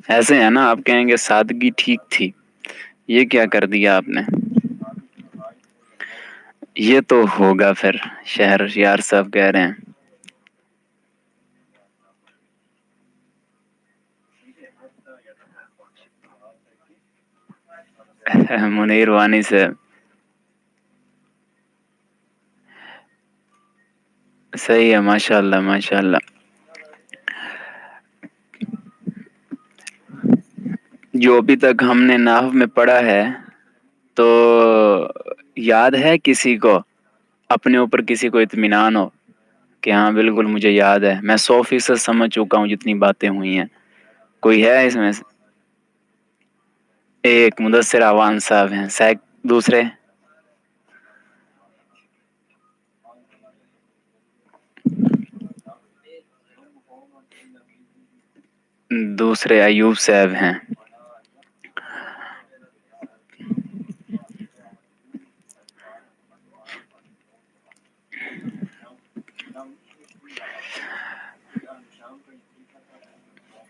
ایسے ہے نا، آپ کہیں گے سادگی ٹھیک تھی، یہ کیا کر دیا آپ نے؟ یہ تو ہوگا پھر، شہر یار صاحب کہہ رہے ہیں۔ منیر وانی سے صحیح ہے، ماشاء اللہ ماشاء اللہ۔ جو ابھی تک ہم نے نحو میں پڑھا ہے، تو یاد ہے کسی کو، اپنے اوپر کسی کو اطمینان ہو کہ ہاں بالکل مجھے یاد ہے، میں 100% سمجھ چکا ہوں جتنی باتیں ہوئی ہیں؟ کوئی ہے اس میں سے؟ ایک مدثر اعوان صاحب ہیں، دوسرے دوسرے ایوب صاحب ہیں۔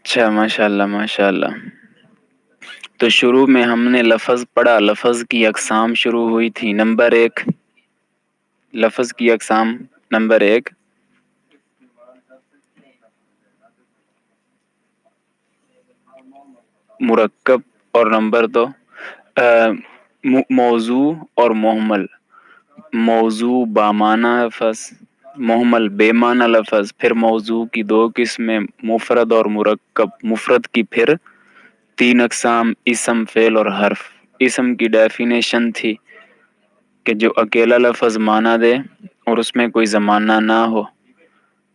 اچھا، ماشاء اللہ ماشاء اللہ۔ تو شروع میں ہم نے لفظ پڑھا، لفظ کی اقسام شروع ہوئی تھی۔ نمبر 1، لفظ کی اقسام۔ نمبر 1، مرکب، اور نمبر 2 موضوع اور محمل۔ موضوع بامانہ لفظ، محمل بے معنی لفظ۔ پھر موضوع کی 2 قسمیں، مفرد اور مرکب۔ مفرد کی پھر 3 اقسام، اسم، فعل اور حرف۔ اسم کی ڈیفینیشن تھی کہ جو اکیلا لفظ معنی دے اور اس میں کوئی زمانہ نہ ہو۔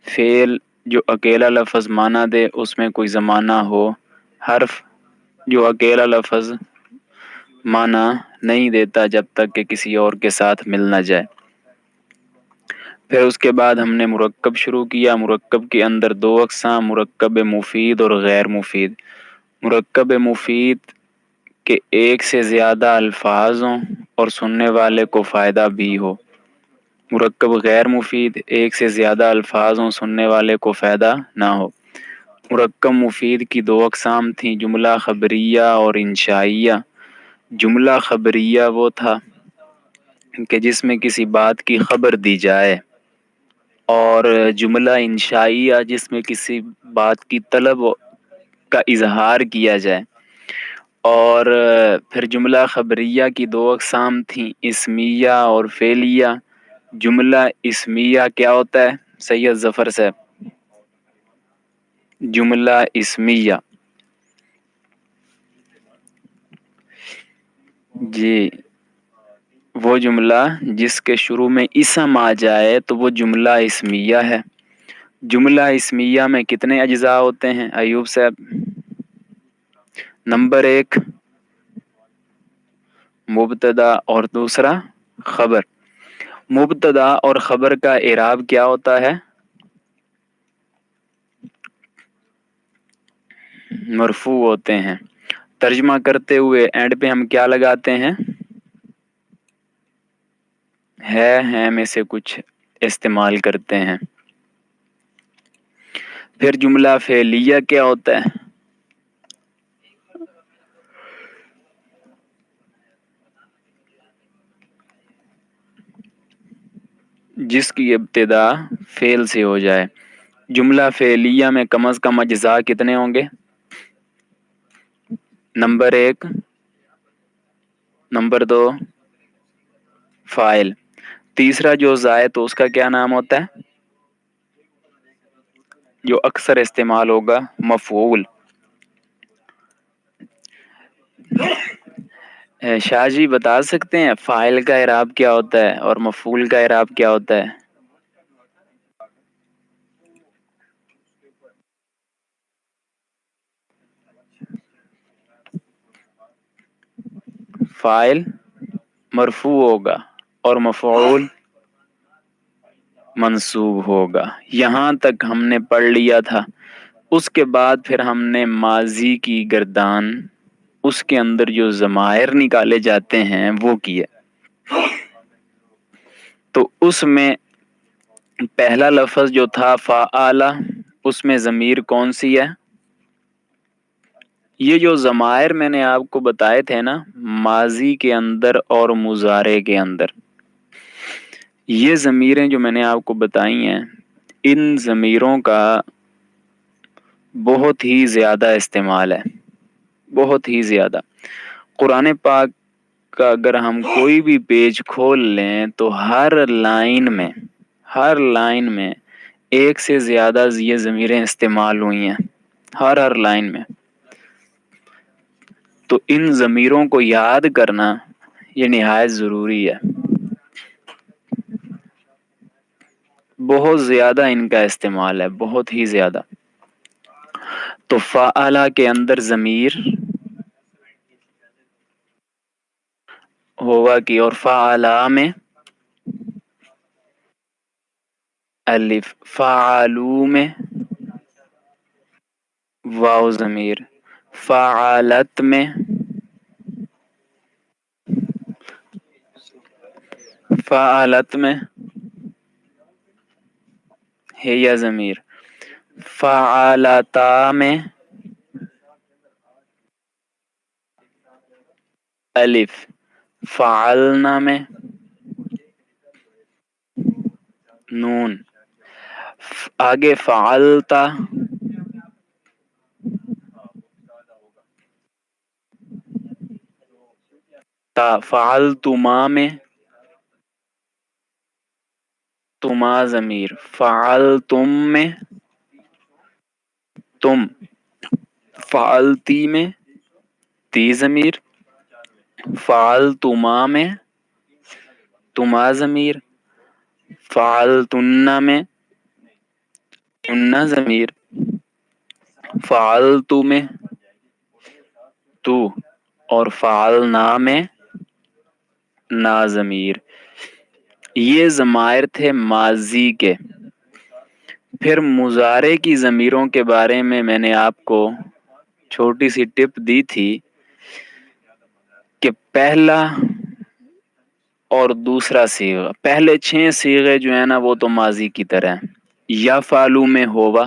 فعل جو اکیلا لفظ معنی دے اس میں کوئی زمانہ ہو۔ حرف جو اکیلا لفظ معنی نہیں دیتا جب تک کہ کسی اور کے ساتھ مل نہ جائے۔ پھر اس کے بعد ہم نے مرکب شروع کیا۔ مرکب کے اندر 2 اقسام، مرکب مفید اور غیر مفید۔ مرکب مفید کہ ایک سے زیادہ الفاظ ہوں اور سننے والے کو فائدہ بھی ہو۔ مرکب غیر مفید، ایک سے زیادہ الفاظ ہوں، سننے والے کو فائدہ نہ ہو۔ مرکب مفید کی 2 اقسام تھیں، جملہ خبریہ اور انشائیہ۔ جملہ خبریہ وہ تھا کہ جس میں کسی بات کی خبر دی جائے، اور جملہ انشائیہ جس میں کسی بات کی طلب کا اظہار کیا جائے۔ اور پھر جملہ خبریہ کی 2 اقسام تھیں، اسمیہ اور فعلیہ۔ جملہ اسمیہ کیا ہوتا ہے سید ظفر صاحب؟ جملہ اسمیہ، جی وہ جملہ جس کے شروع میں اسم آ جائے تو وہ جملہ اسمیہ ہے۔ جملہ اسمیہ میں کتنے اجزاء ہوتے ہیں ایوب صاحب؟ نمبر 1 مبتدا اور دوسرا خبر۔ مبتدا اور خبر کا اعراب کیا ہوتا ہے؟ مرفوع ہوتے ہیں۔ ترجمہ کرتے ہوئے اینڈ پہ ہم کیا لگاتے ہیں؟ ہے میں سے کچھ استعمال کرتے ہیں۔ پھر جملہ فعلیہ کیا ہوتا ہے؟ جس کی ابتدا فعل سے ہو جائے۔ جملہ فعلیہ میں کم از کم اجزاء کتنے ہوں گے؟ نمبر 1، نمبر 2 فاعل، تیسرا جو زائد تو اس کا کیا نام ہوتا ہے؟ جو اکثر استعمال ہوگا مفعول۔ شاہ جی بتا سکتے ہیں فاعل کا اعراب کیا ہوتا ہے اور مفعول کا اعراب کیا ہوتا ہے؟ فاعل مرفوع ہوگا اور مفعول منصوب ہوگا۔ یہاں تک ہم نے پڑھ لیا تھا۔ اس کے بعد پھر ہم نے ماضی کی گردان، اس کے اندر جو ضمائر نکالے جاتے ہیں وہ کیے۔ تو اس میں پہلا لفظ جو تھا فعال، اس میں ضمیر کون سی ہے؟ یہ جو ضمائر میں نے آپ کو بتائے تھے نا، ماضی کے اندر اور مضارع کے اندر، یہ ضمیریں جو میں نے آپ کو بتائی ہیں، ان ضمیروں کا بہت ہی زیادہ استعمال ہے، بہت ہی زیادہ۔ قرآن پاک کا اگر ہم کوئی بھی پیج کھول لیں تو ہر لائن میں ایک سے زیادہ یہ ضمیریں استعمال ہوئی ہیں، ہر لائن میں۔ تو ان ضمیروں کو یاد کرنا یہ نہایت ضروری ہے، بہت زیادہ ان کا استعمال ہے، بہت ہی زیادہ۔ تو فعلہ کے اندر ضمیر ہوگا کی، اور فعلہ میں الف، فعلو میں واو ضمیر، فعلت میں فعلت میں ہے یا ضمیر، فعلتا میں الف، فعلنا میں نون، آگے فعلتا، تا، فعلتما میں تما ضمیر، فعلتم میں تم، فعلتی میں تی ضمیر، فعلتما میں تما ضمیر، فعلتن میں تن ضمیر، فعلت میں تو، اور فعلنا میں نا ضمیر۔ یہ ضمائر تھے ماضی کے۔ پھر مضارع کی ضمیروں کے بارے میں نے آپ کو چھوٹی سی ٹپ دی تھی کہ پہلا اور دوسرا صیغہ، پہلے 6 صیغے جو ہیں نا وہ تو ماضی کی طرح ہیں، یا فالو میں ہوا،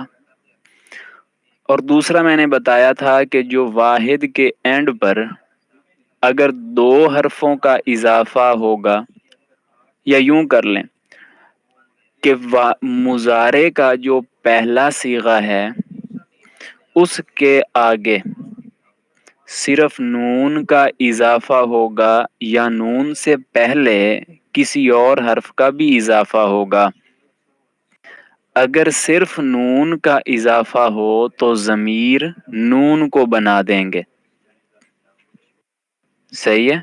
اور دوسرا میں نے بتایا تھا کہ جو واحد کے اینڈ پر اگر 2 حرفوں کا اضافہ ہوگا، یا یوں کر لیں کہ مضارع کا جو پہلا صیغہ ہے اس کے آگے صرف نون کا اضافہ ہوگا، یا نون سے پہلے کسی اور حرف کا بھی اضافہ ہوگا۔ اگر صرف نون کا اضافہ ہو تو ضمیر نون کو بنا دیں گے، صحیح ہے؟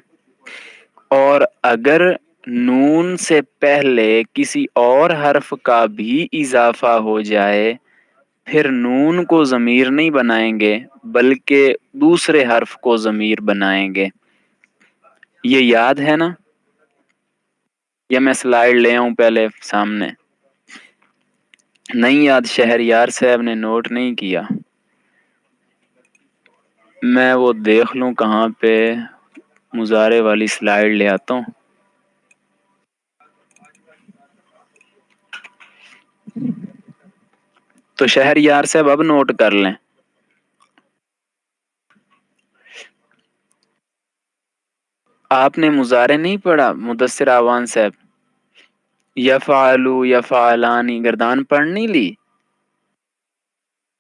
اور اگر نون سے پہلے کسی اور حرف کا بھی اضافہ ہو جائے پھر نون کو ضمیر نہیں بنائیں گے بلکہ دوسرے حرف کو ضمیر بنائیں گے۔ یہ یاد ہے نا؟ یا میں سلائیڈ لے آؤں پہلے سامنے؟ نہیں یاد؟ شہریار صاحب نے نوٹ نہیں کیا؟ میں وہ دیکھ لوں کہاں پہ مضارع والی سلائیڈ لے آتا ہوں۔ تو شہریار صاحب اب نوٹ کر لیں۔ آپ نے مضارع نہیں پڑھا مدثر اعوان صاحب؟ یفعلوا یفعلانی گردان پڑھ نہیں لی؟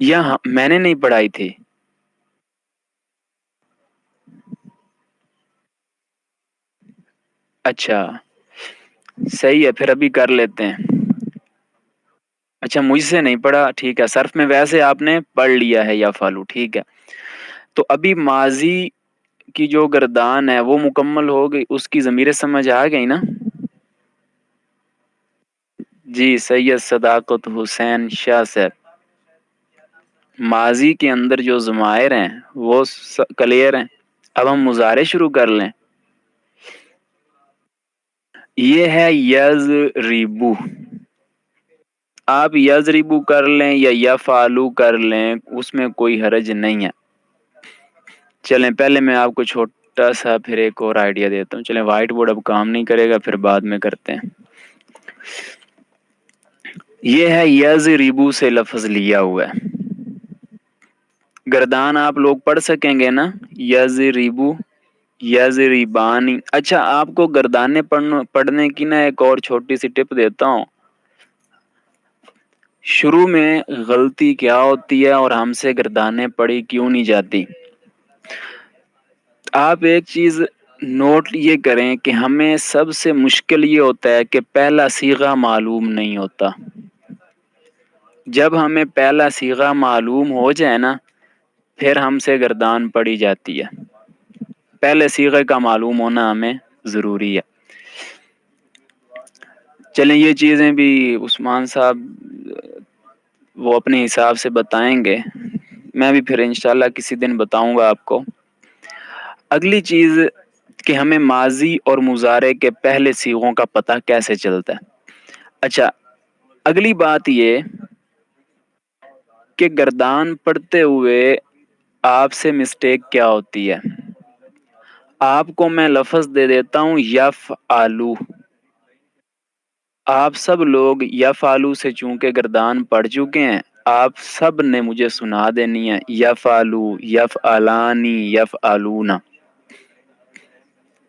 یا میں نے نہیں پڑھائی تھی؟ اچھا صحیح ہے، پھر ابھی کر لیتے ہیں۔ اچھا مجھ سے نہیں پڑھا، ٹھیک ہے، صرف میں ویسے آپ نے پڑھ لیا ہے یا فالو، ٹھیک ہے۔ تو ابھی ماضی کی جو گردان ہے وہ مکمل ہو گئی، اس کی ضمیریں سمجھ آ گئی نا؟ جی سید صداقت حسین شاہ صاحب، ماضی کے اندر جو ضمائر ہیں وہ کلیئر ہیں۔ اب ہم مضارع شروع کر لیں۔ یہ ہے یضربو، آپ یضربو کر لیں یا یفعلو کر لیں، اس میں کوئی حرج نہیں ہے۔ چلیں پہلے میں آپ کو چھوٹا سا پھر ایک اور آئیڈیا دیتا ہوں۔ چلیں وائٹ بورڈ اب کام نہیں کرے گا، پھر بعد میں کرتے ہیں۔ یہ ہے یضربو سے لفظ لیا ہوا ہے، گردان آپ لوگ پڑھ سکیں گے نا؟ یضربو، یضربانی. اچھا آپ کو گردانے پڑھنے کی نا ایک اور چھوٹی سی ٹپ دیتا ہوں. شروع میں غلطی کیا ہوتی ہے اور ہم سے گردانے پڑھی کیوں نہیں جاتی؟ آپ ایک چیز نوٹ یہ کریں کہ ہمیں سب سے مشکل یہ ہوتا ہے کہ پہلا صیغہ معلوم نہیں ہوتا. جب ہمیں پہلا صیغہ معلوم ہو جائے نا پھر ہم سے گردان پڑی جاتی ہے. پہلے صیغے کا معلوم ہونا ہمیں ضروری ہے. چلیں یہ چیزیں بھی عثمان صاحب وہ اپنے حساب سے بتائیں گے، میں بھی پھر انشاءاللہ کسی دن بتاؤں گا آپ کو. اگلی چیز کہ ہمیں ماضی اور مضارع کے پہلے صیغوں کا پتہ کیسے چلتا ہے. اچھا اگلی بات یہ کہ گردان پڑھتے ہوئے آپ سے مسٹیک کیا ہوتی ہے. آپ کو میں لفظ دے دیتا ہوں یفعلو. آپ سب لوگ یفعلو سے چونکہ گردان پڑھ چکے ہیں، آپ سب نے مجھے سنا دینی ہے یفعلو، یفعلانی، یفعلون.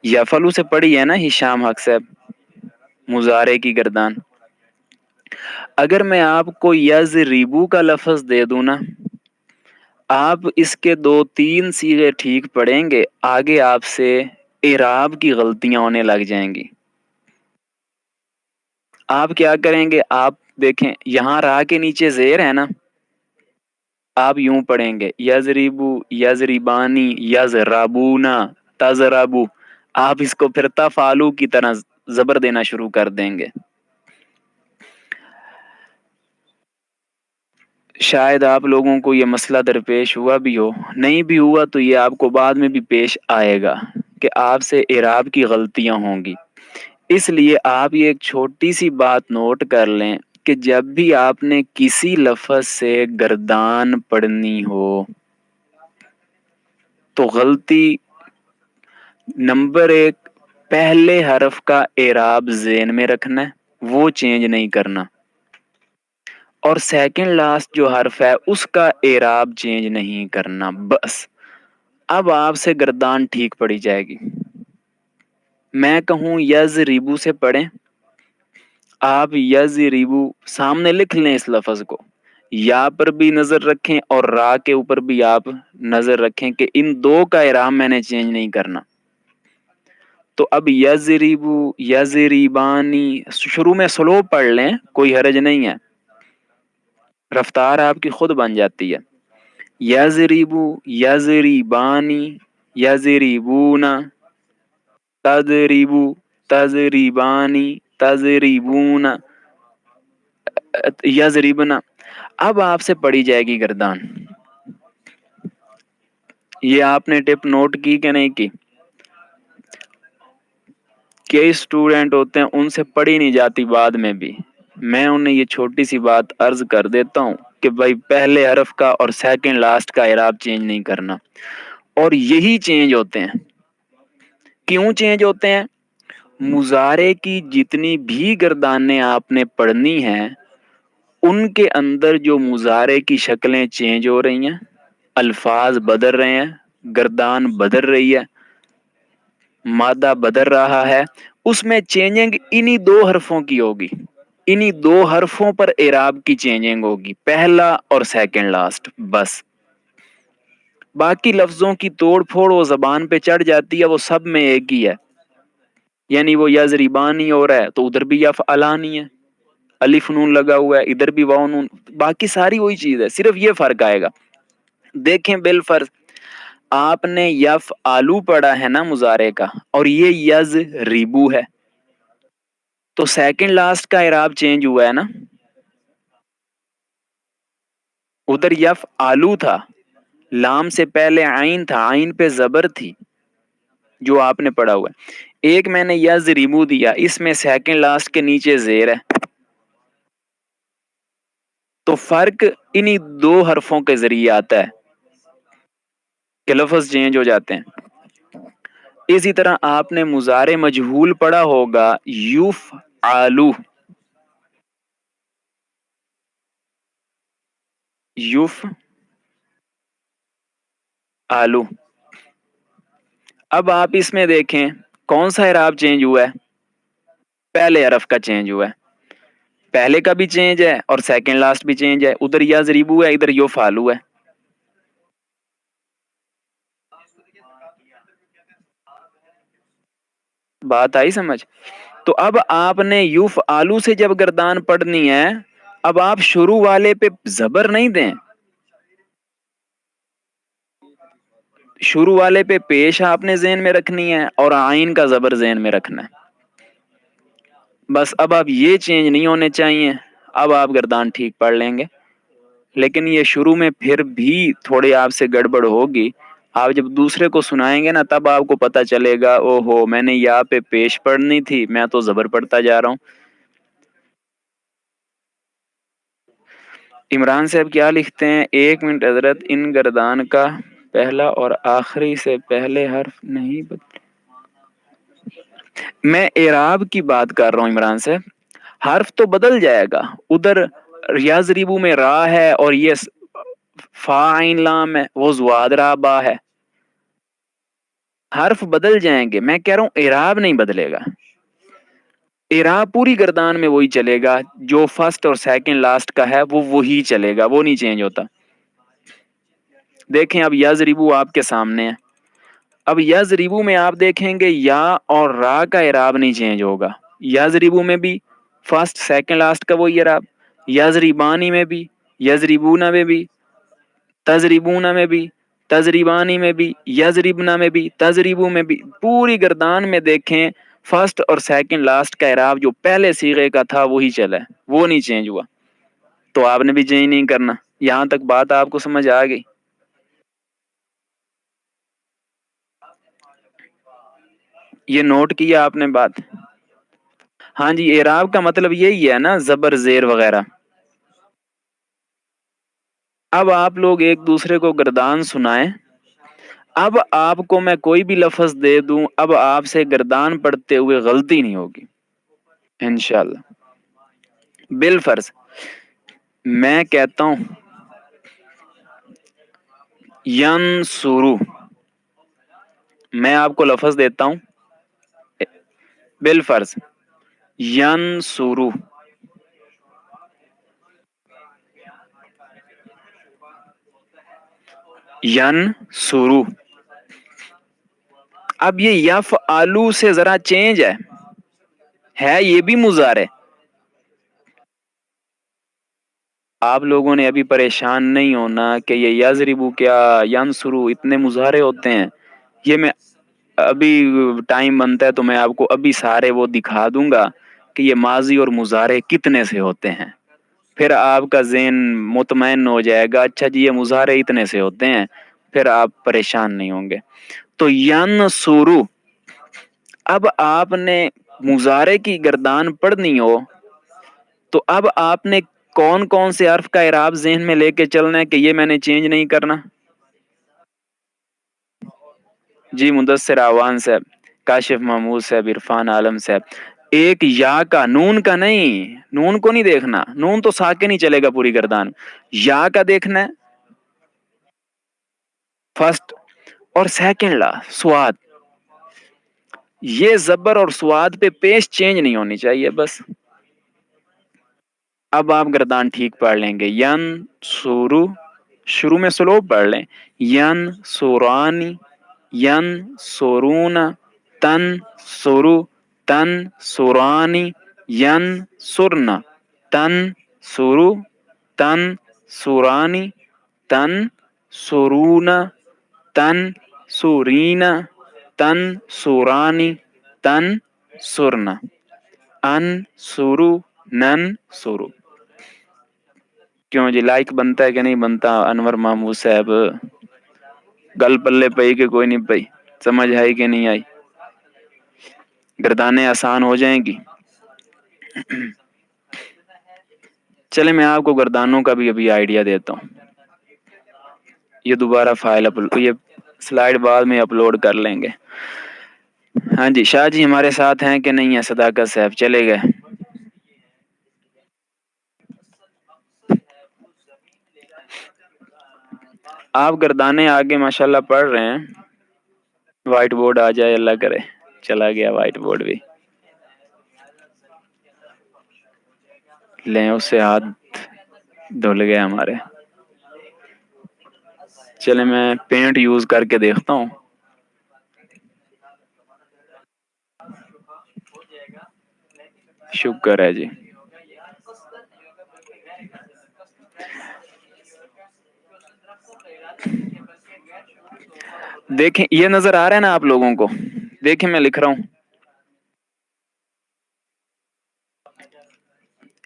یفعلو سے پڑھی ہے نا ہشام حق صاحب مضارع کی گردان. اگر میں آپ کو یضربو کا لفظ دے دوں نا، آپ اس کے 2-3 صیغے ٹھیک پڑھیں گے، آگے آپ سے اعراب کی غلطیاں ہونے لگ جائیں گی. آپ کیا کریں گے؟ آپ دیکھیں یہاں را کے نیچے زیر ہے نا، آپ یوں پڑھیں گے یضربو، یضربانی، یضربونا، تضربو. آپ اس کو پھر تفعلو کی طرح زبر دینا شروع کر دیں گے. شاید آپ لوگوں کو یہ مسئلہ درپیش ہوا بھی ہو، نہیں بھی ہوا تو یہ آپ کو بعد میں بھی پیش آئے گا کہ آپ سے اعراب کی غلطیاں ہوں گی. اس لیے آپ یہ ایک چھوٹی سی بات نوٹ کر لیں کہ جب بھی آپ نے کسی لفظ سے گردان پڑھنی ہو تو غلطی نمبر 1 پہلے حرف کا اعراب ذہن میں رکھنا ہے، وہ چینج نہیں کرنا. اور سیکنڈ لاسٹ جو حرف ہے اس کا اعراب چینج نہیں کرنا. بس اب آپ سے گردان ٹھیک پڑی جائے گی. میں کہوں یضربو سے پڑھیں، آپ یضربو سامنے لکھ لیں اس لفظ کو، یا پر بھی نظر رکھیں اور را کے اوپر بھی آپ نظر رکھیں کہ ان 2 کا اعراب میں نے چینج نہیں کرنا. تو اب یضربو، یضربانی شروع میں سلو پڑھ لیں، کوئی حرج نہیں ہے، رفتار آپ کی خود بن جاتی ہے. یضربو، یضربانی، یضربونا، تضربو، تضربانی، تضربون، یضربنا. اب آپ سے پڑھی جائے گی گردان. یہ آپ نے ٹپ نوٹ کی کہ نہیں کی؟ کئی اسٹوڈنٹ ہوتے ہیں ان سے پڑھی نہیں جاتی بعد میں بھی. میں انہیں یہ چھوٹی سی بات عرض کر دیتا ہوں کہ بھائی پہلے حرف کا اور سیکنڈ لاسٹ کا اعراب چینج نہیں کرنا. اور یہی چینج ہوتے ہیں. کیوں چینج ہوتے ہیں؟ مضارع کی جتنی بھی گردانیں آپ نے پڑھنی ہیں ان کے اندر جو مضارع کی شکلیں چینج ہو رہی ہیں، الفاظ بدل رہے ہیں، گردان بدل رہی ہے، مادہ بدل رہا ہے، اس میں چینجنگ انہی 2 حرفوں کی ہوگی. انہی 2 حرفوں پر اعراب کی چینجنگ ہوگی، پہلا اور سیکنڈ لاسٹ. بس باقی لفظوں کی توڑ پھوڑ وہ زبان پہ چڑھ جاتی ہے، وہ سب میں ایک ہی ہے. یعنی وہ یضربانی ہو رہا ہے تو ادھر بھی یفعلانی ہے، الف نون لگا ہوا ہے ادھر بھی واو نون، باقی ساری وہی چیز ہے، صرف یہ فرق آئے گا. دیکھیں بالفرض آپ نے یفعلو پڑھا ہے نا مضارع کا، اور یہ یضربو ہے، تو سیکنڈ لاسٹ کا اعراب چینج ہوا ہے نا. ادھر یفعلو تھا، لام سے پہلے عین تھا، عین پہ زبر تھی جو آپ نے پڑھا ہوا ہے. ایک میں نے یضربو دیا، اس میں سیکنڈ لاسٹ کے نیچے زیر ہے، تو فرق انہی 2 حرفوں کے ذریعے آتا ہے کہ لفظ چینج ہو جاتے ہیں. اسی طرح آپ نے مضارع مجہول پڑھا ہوگا یفعلو، یف آلو. اب آپ اس میں دیکھیں کون سا اعراب چینج ہوا ہے؟ پہلے حرف کا چینج ہوا ہے. پہلے کا بھی چینج ہے اور سیکنڈ لاسٹ بھی چینج ہے. ادھر یا ضریبو ہے, ادھر یو فالو ہے. بات آئی سمجھ؟ تو اب آپ نے یوف آلو سے جب گردان پڑھنی ہے, اب آپ شروع والے پہ زبر نہیں دیں, شروع والے پہ پیش آپ نے ذہن میں رکھنی ہے اور آئین کا زبر ذہن میں رکھنا ہے. بس اب آپ یہ چینج نہیں ہونے چاہیے. اب آپ گردان ٹھیک پڑھ لیں گے. لیکن یہ شروع میں پھر بھی تھوڑی آپ سے گڑبڑ ہوگی. آپ جب دوسرے کو سنائیں گے نا, تب آپ کو پتا چلے گا او ہو میں نے یہاں پہ پیش پڑھنی تھی, میں تو زبر پڑھتا جا رہا ہوں. عمران صاحب کیا لکھتے ہیں؟ 1 منٹ حضرت, ان گردان کا پہلا اور آخری سے پہلے حرف نہیں بدلے. میں اعراب کی بات کر رہا ہوں عمران صاحب. حرف تو بدل جائے گا. ادھر یضربو میں را ہے اور یہ فا عین لام ہے, وہ زواد را با ہے. حرف بدل جائیں گے, میں کہہ رہا ہوں اعراب نہیں بدلے گا. اعراب پوری گردان میں وہی چلے گا جو فرسٹ اور سیکنڈ لاسٹ کا ہے, وہ وہی چلے گا, وہ نہیں چینج ہوتا. دیکھیں اب یضربو آپ کے سامنے ہے. اب یضربو میں آپ دیکھیں گے یا اور را کا اعراب نہیں چینج ہوگا. یضربو میں بھی فرسٹ سیکنڈ لاسٹ کا وہی اعراب, یضربانی میں بھی, یضربونا میں بھی, تضربونا میں بھی, تضریبانی میں بھی, یضربنا میں بھی, تضریبو میں بھی. پوری گردان میں دیکھیں فرسٹ اور سیکنڈ لاسٹ کا اعراب جو پہلے صیغے کا تھا وہی چلا ہے, وہ نہیں چینج ہوا. تو آپ نے بھی چینج نہیں کرنا. یہاں تک بات آپ کو سمجھ آ گئی؟ یہ نوٹ کیا آپ نے بات؟ ہاں جی, اعراب کا مطلب یہی ہے نا, زبر زیر وغیرہ. اب آپ لوگ ایک دوسرے کو گردان سنائیں. اب آپ کو میں کوئی بھی لفظ دے دوں, اب آپ سے گردان پڑھتے ہوئے غلطی نہیں ہوگی انشاءاللہ. بالفرض میں کہتا ہوں ینصرو, میں آپ کو لفظ دیتا ہوں بالفرض ینصرو. ینصرو. اب یہ یف آلو سے ذرا چینج ہے یہ بھی مضارع. آپ لوگوں نے ابھی پریشان نہیں ہونا کہ یہ یضربو کیا ینصرو اتنے مضارع ہوتے ہیں. یہ میں ابھی ٹائم بنتا ہے تو میں آپ کو ابھی سارے وہ دکھا دوں گا کہ یہ ماضی اور مضارع کتنے سے ہوتے ہیں. پھر آپ کا ذہن مطمئن ہو جائے گا, اچھا جی یہ مضارع اتنے سے ہوتے ہیں, پھر آپ پریشان نہیں ہوں گے. تو ینصرو, اب آپ نے مضارع کی گردان پڑھنی ہو تو اب آپ نے کون کون سے حرف کا اعراب ذہن میں لے کے چلنا ہے کہ یہ میں نے چینج نہیں کرنا. جی مدثر اعوان صاحب, کاشف محمود صاحب, عرفان عالم صاحب. ایک یا کا, نون کا نہیں, نون کو نہیں دیکھنا, نون تو ساکن نہیں چلے گا پوری گردان. یا کا دیکھنا ہے فرسٹ اور سیکنڈ لا سواد. یہ زبر اور سواد پہ پیش چینج نہیں ہونی چاہیے بس. اب آپ گردان ٹھیک پڑھ لیں گے. ین سورو, شروع میں سلو پڑھ لیں. ین سورانی, ین سورون, تن سورو, تن سورانی, ین سرنا, تن سورو, تن سورانی, تن سورون, تن سورینا, تن سورانی, تن سرنا, ان سورو, نن سورو. کیوں جی, لائک بنتا ہے کہ نہیں بنتا انور محمود صاحب؟ گل پلے پئی کہ کوئی نہیں پئی؟ سمجھ آئی کہ نہیں آئی؟ گردانیں آسان ہو جائیں گی. چلے میں آپ کو گردانوں کا بھی ابھی آئیڈیا دیتا ہوں. یہ دوبارہ فائل یہ سلائیڈ بعد میں اپلوڈ کر لیں گے. ہاں جی, شاہ جی ہمارے ساتھ ہیں کہ نہیں ہے؟ صداقت صاحب چلے گئے؟ آپ گردانے آگے ماشاءاللہ پڑھ رہے ہیں. وائٹ بورڈ آ جائے اللہ کرے. چلا گیا وائٹ بورڈ بھی. لیں اس سے ہاتھ دھل گئے ہمارے. چلے میں پینٹ یوز کر کے دیکھتا ہوں. شکر ہے جی. دیکھیں یہ نظر آ رہا ہے نا آپ لوگوں کو. دیکھیں میں لکھ رہا ہوں.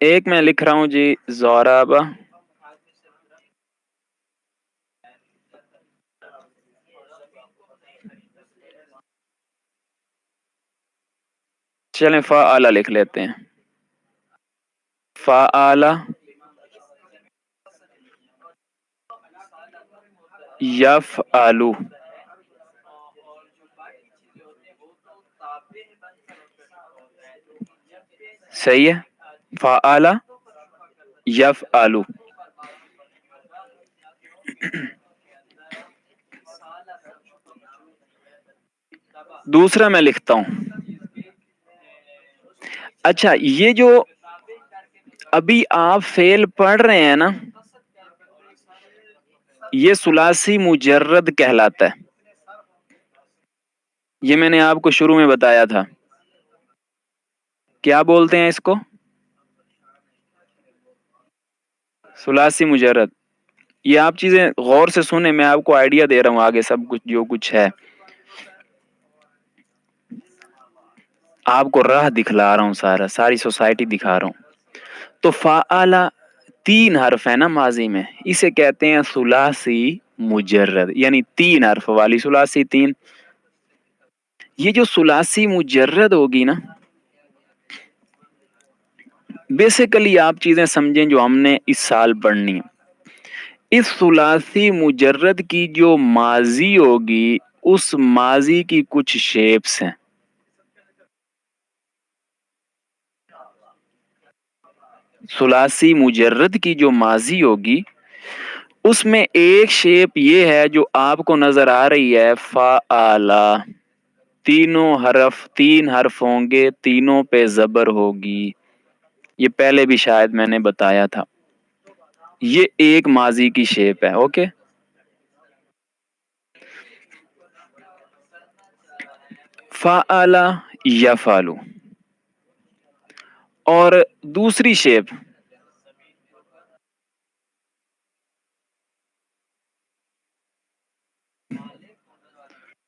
ایک میں لکھ رہا ہوں جی زورابہ. چلیں فعال لکھ لیتے ہیں. فعال یفعل. صحیح ہے. فعال یفعل. دوسرا میں لکھتا ہوں. اچھا یہ جو ابھی آپ فعل پڑھ رہے ہیں نا یہ ثلاثی مجرد کہلاتا ہے. یہ میں نے آپ کو شروع میں بتایا تھا. کیا بولتے ہیں اس کو؟ ثلاثی مجرد. یہ آپ چیزیں غور سے سنیں. میں آپ کو آئیڈیا دے رہا ہوں آگے سب کچھ جو کچھ ہے. آپ کو راہ دکھلا رہا ہوں. ساری سوسائٹی دکھا رہا ہوں. تو فعال 3 حرف ہے نا ماضی میں. اسے کہتے ہیں ثلاثی مجرد. یعنی 3 حرف والی ثلاثی 3. یہ جو ثلاثی مجرد ہوگی نا بیسیکلی آپ چیزیں سمجھیں جو ہم نے اس سال پڑھنی ہے. اس ثلاثی مجرد کی جو ماضی ہوگی اس ماضی کی کچھ شیپس ہیں. ثلاثی مجرد کی جو ماضی ہوگی اس میں ایک شیپ یہ ہے جو آپ کو نظر آ رہی ہے فعال. 3 حرف ہوں گے. تینوں پہ زبر ہوگی. یہ پہلے بھی شاید میں نے بتایا تھا. یہ ایک ماضی کی شیپ ہے. اوکے. فعل یفعل. اور دوسری شیپ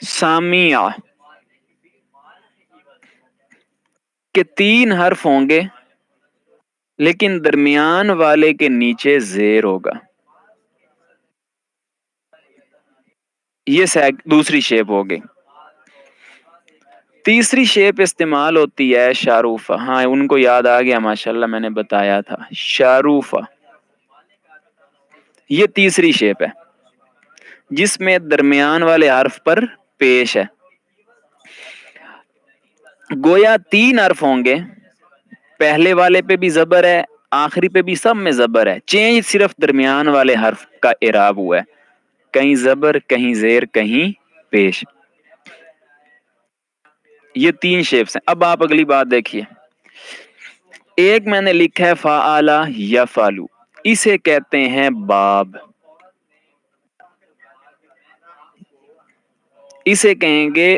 سامع کے 3 حرف ہوں گے لیکن درمیان والے کے نیچے زیر ہوگا. یہ دوسری شیپ ہوگی. تیسری شیپ استعمال ہوتی ہے شاروفہ. ہاں ان کو یاد آ گیا ماشاءاللہ میں نے بتایا تھا. شاروفہ یہ تیسری شیپ ہے جس میں درمیان والے حرف پر پیش ہے. گویا 3 حرف ہوں گے. پہلے والے پہ بھی زبر ہے. آخری پہ بھی سب میں زبر ہے. چینج صرف درمیان والے حرف کا اعراب ہوا ہے. کہیں زبر کہیں زیر کہیں پیش. یہ 3 شیپس ہیں. اب آپ اگلی بات دیکھیے. ایک میں نے لکھا ہے فعال یفعل. اسے کہتے ہیں باب. اسے کہیں گے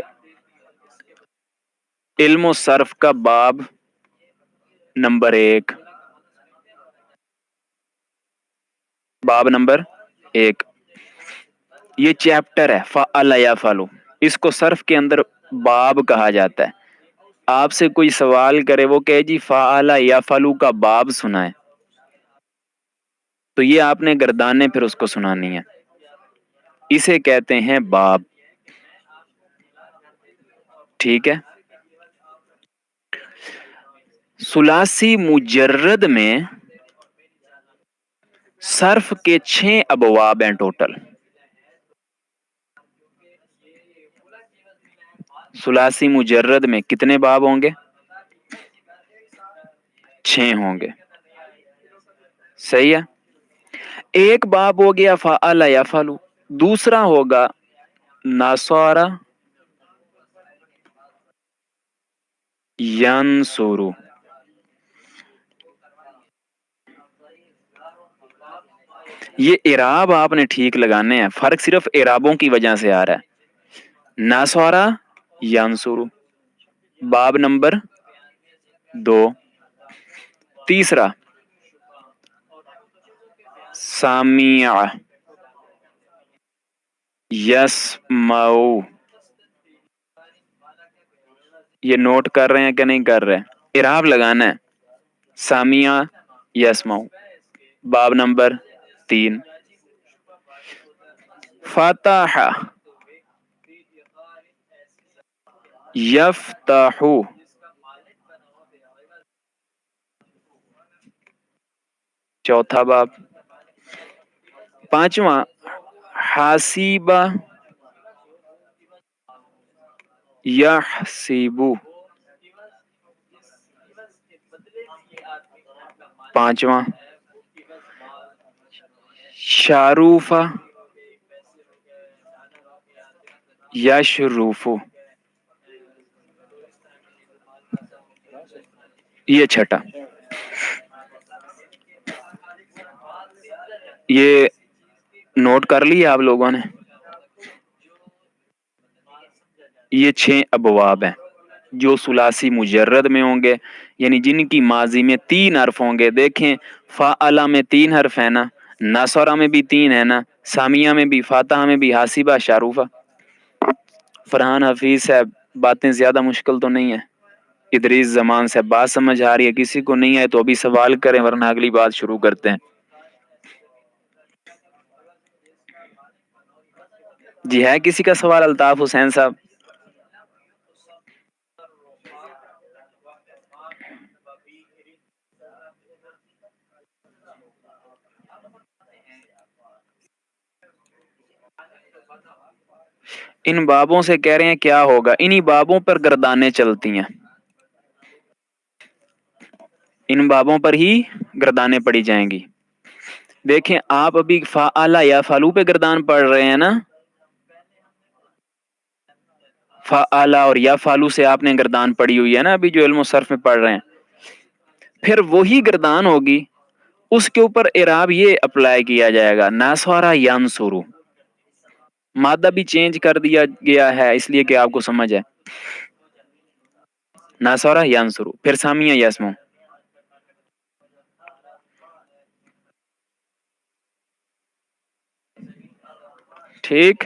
علم و صرف کا باب نمبر 1. باب نمبر 1. یہ چیپٹر ہے فعل یفعل. اس کو صرف کے اندر باب کہا جاتا ہے. آپ سے کوئی سوال کرے وہ کہے جی فعل یفعل کا باب سنائے تو یہ آپ نے گردانے پھر اس کو سنانی ہے. اسے کہتے ہیں باب. ٹھیک ہے. ثلاثی مجرد میں صرف کے 6 ابواب ہیں ٹوٹل. ثلاثی مجرد میں کتنے باب ہوں گے؟ 6 ہوں گے. صحیح ہے. ایک باب ہو گیا فعل یفعل. دوسرا ہوگا ناصارا ینصرو. یہ اعراب آپ نے ٹھیک لگانے ہیں، فرق صرف اعرابوں کی وجہ سے آ رہا ہے. ناصارا ینصرو، باب نمبر 2. تیسرا سامع یسمعو. یہ نوٹ کر رہے ہیں کہ نہیں کر رہے؟ اعراب لگانا ہے. سامع یسمعو، باب نمبر 3. فتح یفتح، چوتھا باب. پانچواں حاسیبہ یحسیبو، پانچواں. شاروفہ یشرفو، یہ چھٹا. یہ نوٹ کر لیا آپ لوگوں نے؟ یہ 6 ابواب ہیں جو ثلاثی مجرد میں ہوں گے، یعنی جن کی ماضی میں 3 حرف ہوں گے. دیکھیں فعلا میں 3 حرف ہے نا، ناصرہ میں بھی 3 ہے نا، سامیہ میں بھی، فاتحہ میں بھی، حاسبہ، شاروفہ. فرحان حفیظ صاحب باتیں زیادہ مشکل تو نہیں ہے؟ ادریس زمان سے بات سمجھ آ رہی ہے؟ کسی کو نہیں آئے تو ابھی سوال کریں ورنہ اگلی بات شروع کرتے ہیں. جی ہے کسی کا سوال؟ الطاف حسین صاحب. ان بابوں سے کہہ رہے ہیں کیا ہوگا؟ انہی بابوں پر گردانیں چلتی ہیں، ان بابوں پر ہی گردانیں پڑی جائیں گی. دیکھیں آپ ابھی فعلا یا فالو پہ گردان پڑھ رہے ہیں نا، فعلا اور یا فالو سے آپ نے گردان پڑی ہوئی ہے نا ابھی جو علم و صرف میں پڑھ رہے ہیں. پھر وہی گردان ہوگی، اس کے اوپر اعراب یہ اپلائی کیا جائے گا ناصارا ینصرو. مادہ بھی چینج کر دیا گیا ہے اس لیے کہ آپ کو سمجھ ہے. ناصارا ینصرو، پھر سامیہ یسمعو. ٹھیک.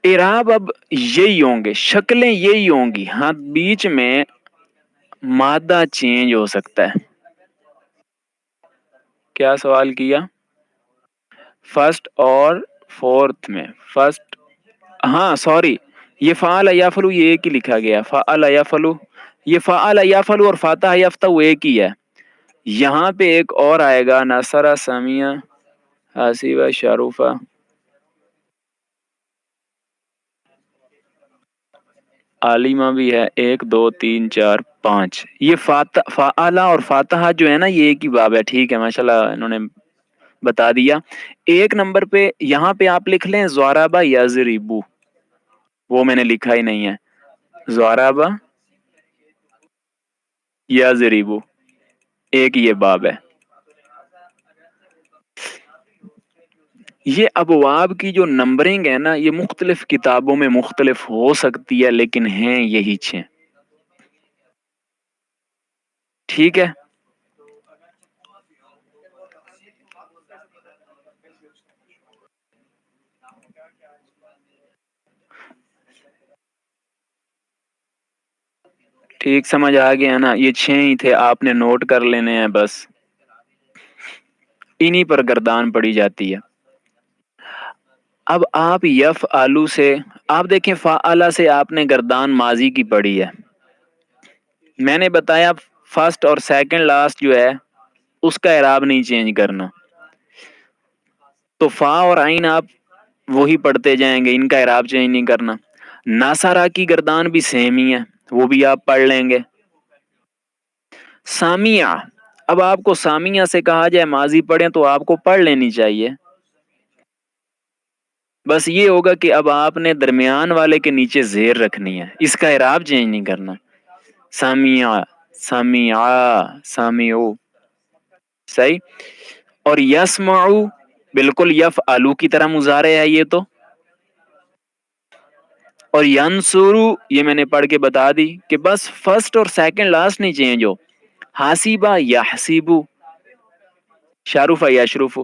اعراب اب یہی ہوں گے، شکلیں یہی ہوں گی. ہاں بیچ میں مادہ چینج ہو سکتا ہے. کیا سوال کیا؟ فرسٹ اور فورتھ میں. فرسٹ، ہاں سوری، یہ فعل یفعلو یہ ایک ہی لکھا گیا. فعل یفعلو، یہ فعل یفعلو اور فاتح یفتح ایک ہی ہے. یہاں پہ ایک اور آئے گا ناصرہ، سامیہ، حاسبہ، شاروفہ. عالمہ بھی ہے، 1 2 3 4 5. یہ فعلہ اور فاتحہ جو ہے نا یہ ایک ہی باب ہے. ٹھیک ہے، ماشاءاللہ انہوں نے بتا دیا. 1 نمبر پہ یہاں پہ آپ لکھ لیں ضربہ یضربو، وہ میں نے لکھا ہی نہیں ہے. ضربہ یضربو ایک یہ باب ہے. یہ ابواب کی جو نمبرنگ ہے نا یہ مختلف کتابوں میں مختلف ہو سکتی ہے لیکن ہیں یہی 6. ٹھیک ہے. ٹھیک سمجھ آ گیا نا؟ یہ 6 ہی تھے، آپ نے نوٹ کر لینے ہیں بس. انہی پر گردان پڑی جاتی ہے. اب آپ یفعلو سے، آپ دیکھیں فعلا سے آپ نے گردان ماضی کی پڑی ہے. میں نے بتایا فرسٹ اور سیکنڈ لاسٹ جو ہے اس کا اعراب نہیں چینج کرنا. تو فا اور عین آپ وہی پڑھتے جائیں گے، ان کا اعراب چینج نہیں کرنا. ناصارہ کی گردان بھی سیم ہی ہے، وہ بھی آپ پڑھ لیں گے. سامیہ، اب آپ کو سامیہ سے کہا جائے ماضی پڑھیں تو آپ کو پڑھ لینی چاہیے. بس یہ ہوگا کہ اب آپ نے درمیان والے کے نیچے زیر رکھنی ہے، اس کا اعراب چینج نہیں کرنا. سامع، سامع، سامعو. صحیح. اور یسمعو بالکل یفعلو کی طرح مضارع ہے یہ تو. اور ینصرو یہ میں نے پڑھ کے بتا دی کہ بس فرسٹ اور سیکنڈ لاسٹ نہیں چینج ہو. حاسبہ یحسبو، شارفہ یشرفو.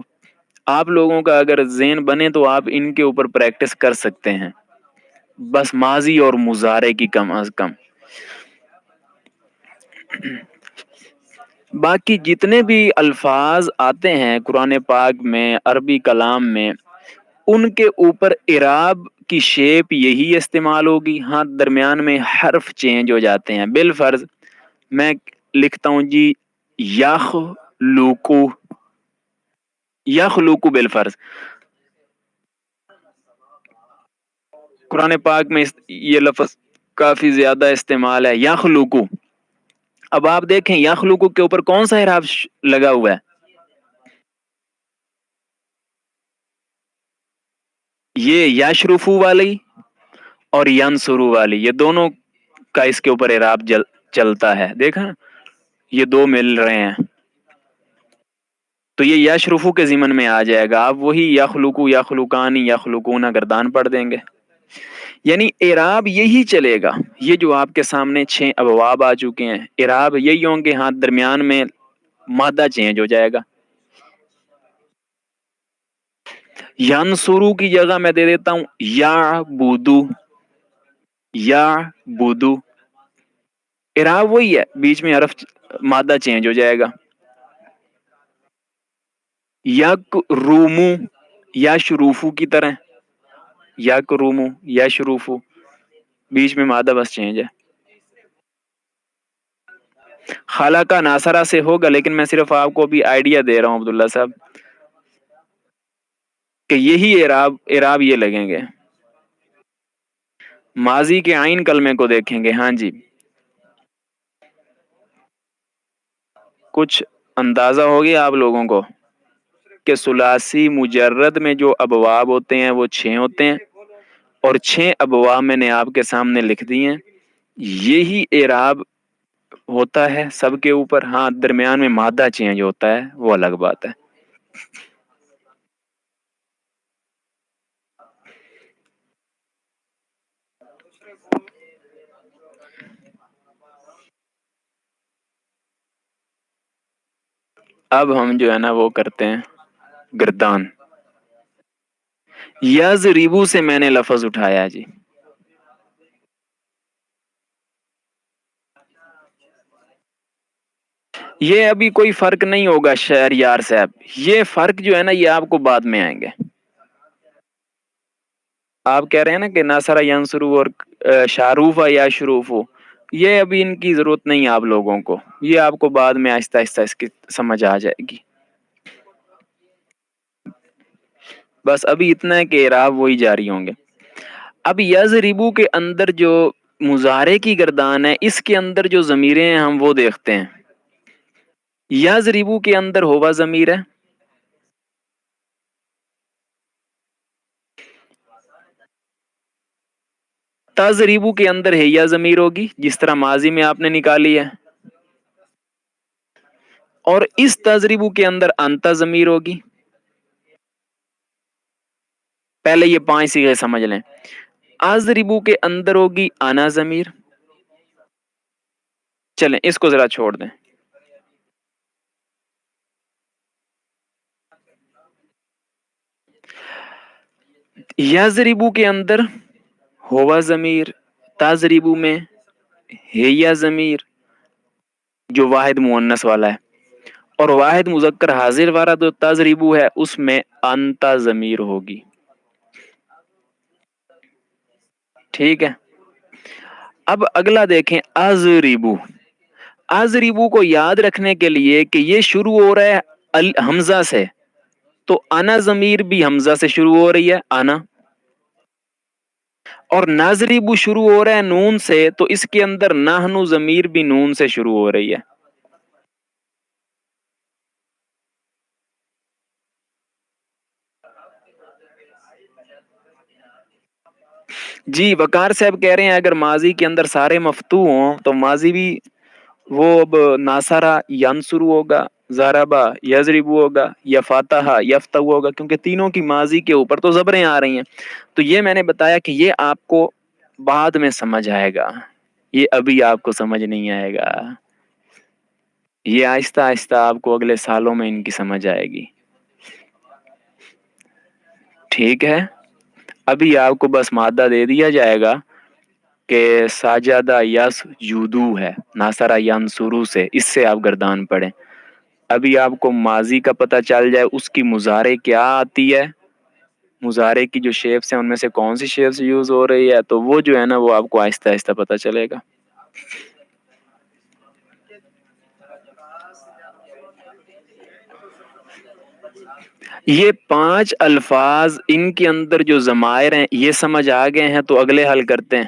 آپ لوگوں کا اگر ذہن بنے تو آپ ان کے اوپر پریکٹس کر سکتے ہیں، بس ماضی اور مضارع کی کم از کم. باقی جتنے بھی الفاظ آتے ہیں قرآن پاک میں، عربی کلام میں، ان کے اوپر اعراب کی شیپ یہی استعمال ہوگی. ہاں درمیان میں حرف چینج ہو جاتے ہیں. بالفرض میں لکھتا ہوں جی یخلوقو، یخلوقو بالفرض. قرآن پاک میں یہ لفظ کافی زیادہ استعمال ہے، یخلوقو. اب آپ دیکھیں یخلوقو کے اوپر کون سا اعراب لگا ہوا ہے؟ یہ یشرفو والی اور ینصرو والی، یہ دونوں کا اس کے اوپر اعراب چلتا ہے. دیکھا یہ دو مل رہے ہیں تو یہ یشرفو کے ضمن میں آ جائے گا. آپ وہی یخلقو، یخلقانی، یخلقون گردان پڑھ دیں گے. یعنی اعراب یہی چلے گا. یہ جو آپ کے سامنے 6 ابواب آ چکے ہیں، اعراب یہی ہوں گے. ہاں درمیان میں مادہ چینج ہو جائے گا. ینصرو کی جگہ میں دے دیتا ہوں یعبدو، یعبدو. اعراب وہی ہے، بیچ میں حرف مادہ چینج ہو جائے گا. یک رومو یا شروفو کی طرح، یک رومو یا شروفو، بیچ میں مادہ بس چینج ہے. خالقہ ناصرہ سے ہوگا، لیکن میں صرف آپ کو بھی آئیڈیا دے رہا ہوں عبداللہ صاحب کہ یہی اعراب یہ لگیں گے. ماضی کے عین کلمے کو دیکھیں گے. ہاں جی کچھ اندازہ ہو گیا آپ لوگوں کو کہ ثلاثی مجرد میں جو ابواب ہوتے ہیں وہ 6 ہوتے ہیں، اور 6 ابواب میں نے آپ کے سامنے لکھ دی ہیں. یہی اعراب ہوتا ہے سب کے اوپر. ہاں درمیان میں مادہ چینج ہوتا ہے، وہ الگ بات ہے. اب ہم جو ہے نا وہ کرتے ہیں گردان. یضربو سے میں نے لفظ اٹھایا جی. یہ ابھی کوئی فرق نہیں ہوگا شہریار صاحب، یہ فرق جو ہے نا یہ آپ کو بعد میں آئیں گے. آپ کہہ رہے ہیں نا کہ ناصرہ ینصرو اور شاروفہ یا شروفو، یہ ابھی ان کی ضرورت نہیں ہے آپ لوگوں کو. یہ آپ کو بعد میں آہستہ آہستہ اس کی سمجھ آ جائے گی. بس ابھی اتنا ہے کہ اعراب وہی جاری ہوں گے. اب یضربو کے اندر جو مضارع کی گردان ہے، اس کے اندر جو ضمیریں ہیں ہم وہ دیکھتے ہیں. یضربو کے اندر ہوا ضمیر ہے، تضربو کے اندر ہے یا ضمیر ہوگی جس طرح ماضی میں آپ نے نکالی ہے، اور اس تضربو کے اندر انت ضمیر ہوگی. پہلے یہ 5 صیغے سمجھ لیں. اضربو کے اندر ہوگی انا ضمیر. چلیں اس کو ذرا چھوڑ دیں. یضربو کے اندر ہوا ضمیر، تضربو میں ہے یا ضمیر جو واحد مؤنث والا ہے، اور واحد مذکر حاضر والا جو تضربو ہے اس میں انت ضمیر ہوگی. ٹھیک ہے. اب اگلا دیکھیں اضربو. اضربو کو یاد رکھنے کے لیے کہ یہ شروع ہو رہا ہے حمزہ سے، تو انا ضمیر بھی حمزہ سے شروع ہو رہی ہے انا، اور نضربو شروع ہو رہا ہے نون سے، تو اس کے اندر نحنو ضمیر بھی نون سے شروع ہو رہی ہے. جی وقار صاحب کہہ رہے ہیں اگر ماضی کے اندر سارے مفتو ہوں تو ماضی بھی وہ اب ناصرہ ینصرو ہوگا، ضربہ یضربو ہوگا، یا فاتح یفتح ہوگا، کیونکہ تینوں کی ماضی کے اوپر تو زبریں آ رہی ہیں. تو یہ میں نے بتایا کہ یہ آپ کو بعد میں سمجھ آئے گا، یہ ابھی آپ کو سمجھ نہیں آئے گا، یہ آہستہ آہستہ آپ کو اگلے سالوں میں ان کی سمجھ آئے گی. ٹھیک ہے، ابھی آپ کو بس مادہ دے دیا جائے گا کہ ساجدہ یس جودو ہے ناصرہ ینصرو سے، اس سے آپ گردان پڑھیں. ابھی آپ کو ماضی کا پتہ چل جائے اس کی مضارع کیا آتی ہے، مضارع کی جو شیپس ہیں ان میں سے کون سی شیپس یوز ہو رہی ہے، تو وہ جو ہے نا وہ آپ کو آہستہ آہستہ پتہ چلے گا. یہ 5 الفاظ ان کے اندر جو ضمائر ہیں یہ سمجھ آ گئے ہیں، تو اگلے حل کرتے ہیں.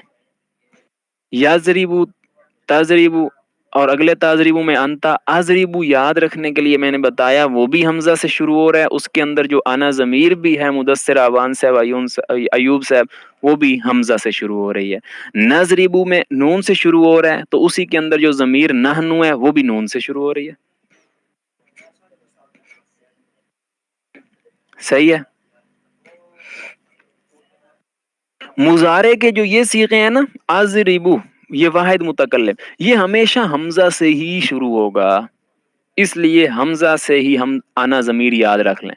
یضربو، تضربو، اور اگلے تضربو میں انتا. اضربو یاد رکھنے کے لیے میں نے بتایا وہ بھی حمزہ سے شروع ہو رہا ہے، اس کے اندر جو انا ضمیر بھی ہے مدثر عوان صاحب ایوب صاحب وہ بھی حمزہ سے شروع ہو رہی ہے. نضربو میں نون سے شروع ہو رہا ہے، تو اسی کے اندر جو ضمیر نحنو ہے وہ بھی نون سے شروع ہو رہی ہے. صحیح ہے. مضارع کے جو یہ صیغے ہیں نا اضربو، یہ واحد متکلم، یہ ہمیشہ حمزہ سے ہی شروع ہوگا، اس لیے حمزہ سے ہی ہم انا ضمیر یاد رکھ لیں.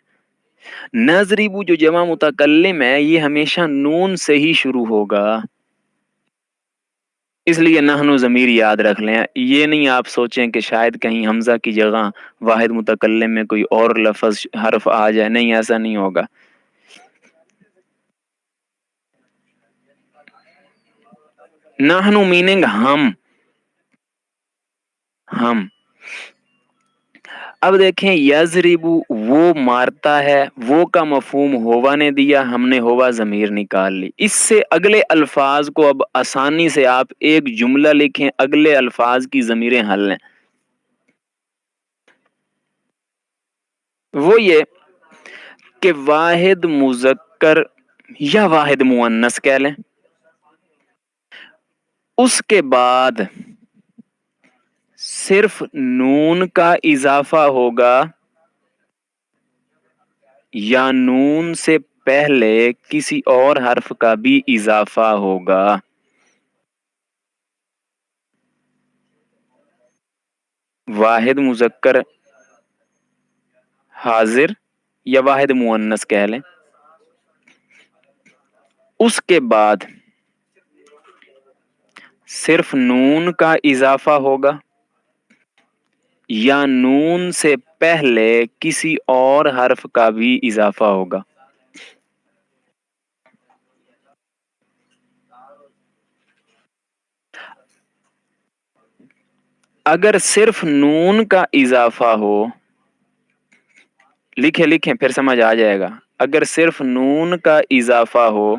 نضربو جو جمع متکلم ہے یہ ہمیشہ نون سے ہی شروع ہوگا، اس لیے نحن ضمیر یاد رکھ لیں. یہ نہیں آپ سوچیں کہ شاید کہیں حمزہ کی جگہ واحد متکلم میں کوئی اور لفظ حرف آ جائے، نہیں ایسا نہیں ہوگا. نحن میننگ ہم. اب دیکھیں یضربو وہ مارتا ہے، وہ کا مفہوم ہوا نے دیا، ہم نے ہوا ضمیر نکال لی. اس سے اگلے الفاظ کو اب آسانی سے آپ ایک جملہ لکھیں، اگلے الفاظ کی ضمیریں حل لیں. وہ یہ کہ واحد مذکر یا واحد مؤنث کہہ لیں، اس کے بعد صرف نون کا اضافہ ہوگا یا نون سے پہلے کسی اور حرف کا بھی اضافہ ہوگا. واحد مذکر حاضر یا واحد مؤنث کہہ لیں، اس کے بعد صرف نون کا اضافہ ہوگا یا نون سے پہلے کسی اور حرف کا بھی اضافہ ہوگا. اگر صرف نون کا اضافہ ہو، لکھیں پھر سمجھ آ جائے گا. اگر صرف نون کا اضافہ ہو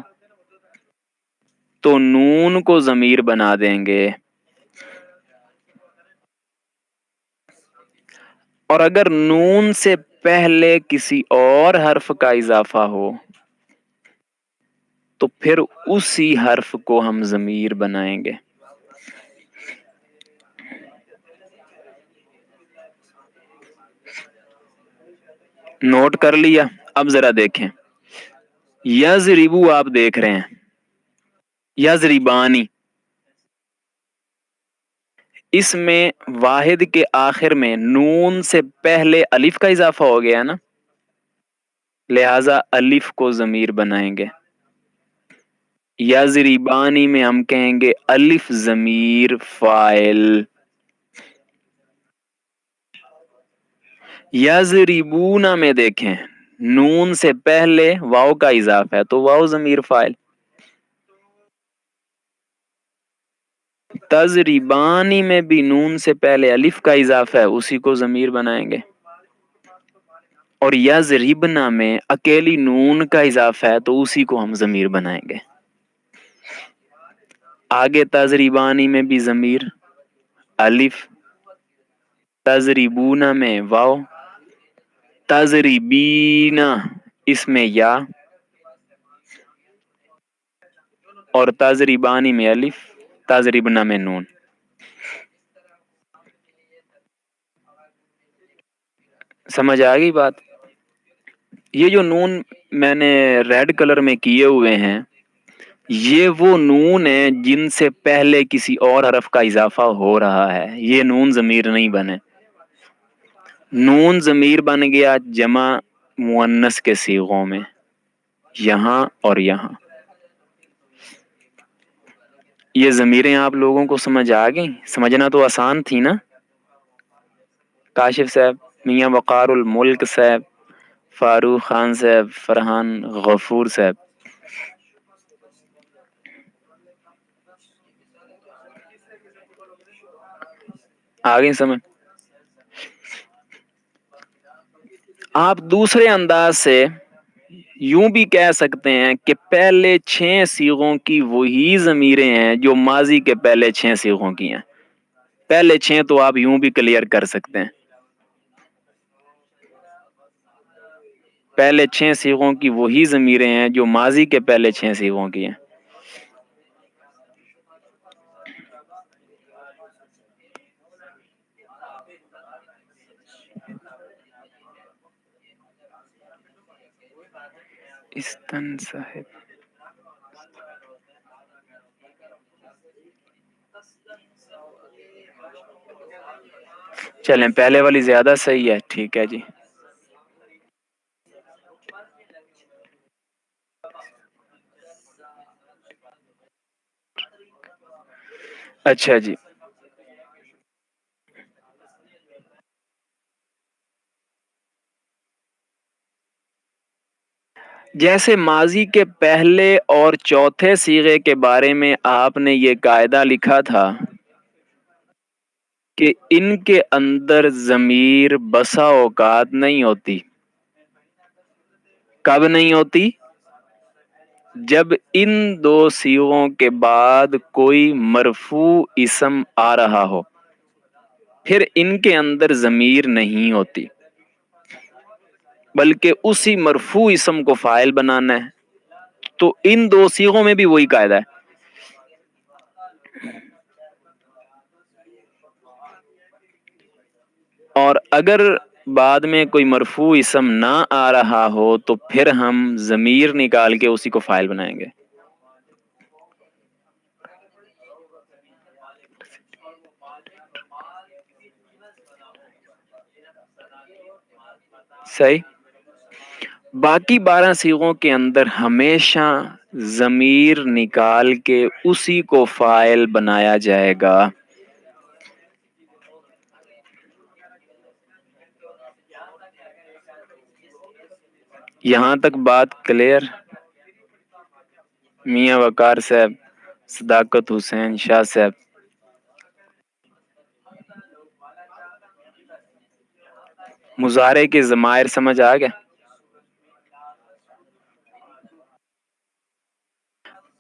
تو نون کو ضمیر بنا دیں گے، اور اگر نون سے پہلے کسی اور حرف کا اضافہ ہو تو پھر اسی حرف کو ہم ضمیر بنائیں گے. نوٹ کر لیا؟ اب ذرا دیکھیں، یضربو آپ دیکھ رہے ہیں، یضربانی، اس میں واحد کے آخر میں نون سے پہلے الف کا اضافہ ہو گیا نا، لہذا الف کو ضمیر بنائیں گے. یضربانی میں ہم کہیں گے الف ضمیر فاعل. یضربون میں دیکھیں نون سے پہلے واو کا اضافہ ہے تو واو ضمیر فاعل. تضربانی میں بھی نون سے پہلے الف کا اضافہ ہے، اسی کو ضمیر بنائیں گے. اور یضربنا میں اکیلی نون کا اضافہ ہے تو اسی کو ہم ضمیر بنائیں گے. آگے تضربانی میں بھی ضمیر الف، تضربون میں واو، تضربین اس میں یا، اور تضریبانی میں الف، تضریبنا میں نون. سمجھ آ گئی بات؟ یہ جو نون میں نے ریڈ کلر میں کیے ہوئے ہیں، یہ وہ نون ہیں جن سے پہلے کسی اور حرف کا اضافہ ہو رہا ہے. یہ نون ضمیر نہیں بنے. نون ضمیر بن گیا جمع مؤنث کے صیغوں میں، یہاں اور یہاں. یہ ضمیریں آپ لوگوں کو سمجھ آ گئیں؟ سمجھنا تو آسان تھی نا؟ کاشف صاحب، میاں وقار الملک صاحب، فاروق خان صاحب، فرحان غفور صاحب. آگے سمجھ. آپ دوسرے انداز سے یوں بھی کہہ سکتے ہیں کہ پہلے 6 صیغوں کی وہی ضمیریں ہیں جو ماضی کے پہلے 6 صیغوں کی ہیں. پہلے 6 تو آپ یوں بھی کلیئر کر سکتے ہیں. پہلے 6 صیغوں کی وہی ضمیریں ہیں جو ماضی کے پہلے 6 صیغوں کی ہیں. استن صاحب، چلیں پہلے والی زیادہ صحیح ہے. ٹھیک ہے جی. اچھا جی. جیسے ماضی کے پہلے اور چوتھے صیغے کے بارے میں آپ نے یہ قاعدہ لکھا تھا کہ ان کے اندر ضمیر بسا اوقات نہیں ہوتی. کب نہیں ہوتی؟ جب ان 2 صیغوں کے بعد کوئی مرفوع اسم آ رہا ہو، پھر ان کے اندر ضمیر نہیں ہوتی، بلکہ اسی مرفوع اسم کو فاعل بنانا ہے. تو ان 2 صیغوں میں بھی وہی قاعدہ ہے. اور اگر بعد میں کوئی مرفوع اسم نہ آ رہا ہو تو پھر ہم ضمیر نکال کے اسی کو فاعل بنائیں گے. صحیح. باقی 12 صیغوں کے اندر ہمیشہ ضمیر نکال کے اسی کو فاعل بنایا جائے گا. یہاں تک بات کلیئر؟ میاں وقار صاحب، صداقت حسین شاہ صاحب. مضارع کے ضمائر سمجھ آ گیا؟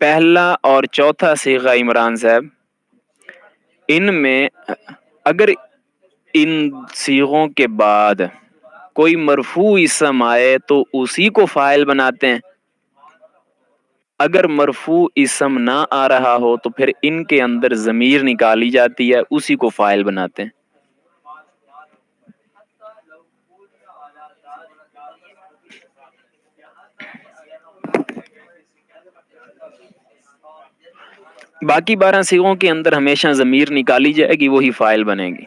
پہلا اور چوتھا صیغہ عمران صاحب، ان میں اگر ان صیغوں کے بعد کوئی مرفوع اسم آئے تو اسی کو فاعل بناتے ہیں. اگر مرفوع اسم نہ آ رہا ہو تو پھر ان کے اندر ضمیر نکالی جاتی ہے، اسی کو فاعل بناتے ہیں. باقی 12 صیغوں کے اندر ہمیشہ ضمیر نکالی جائے گی، وہی فاعل بنے گی.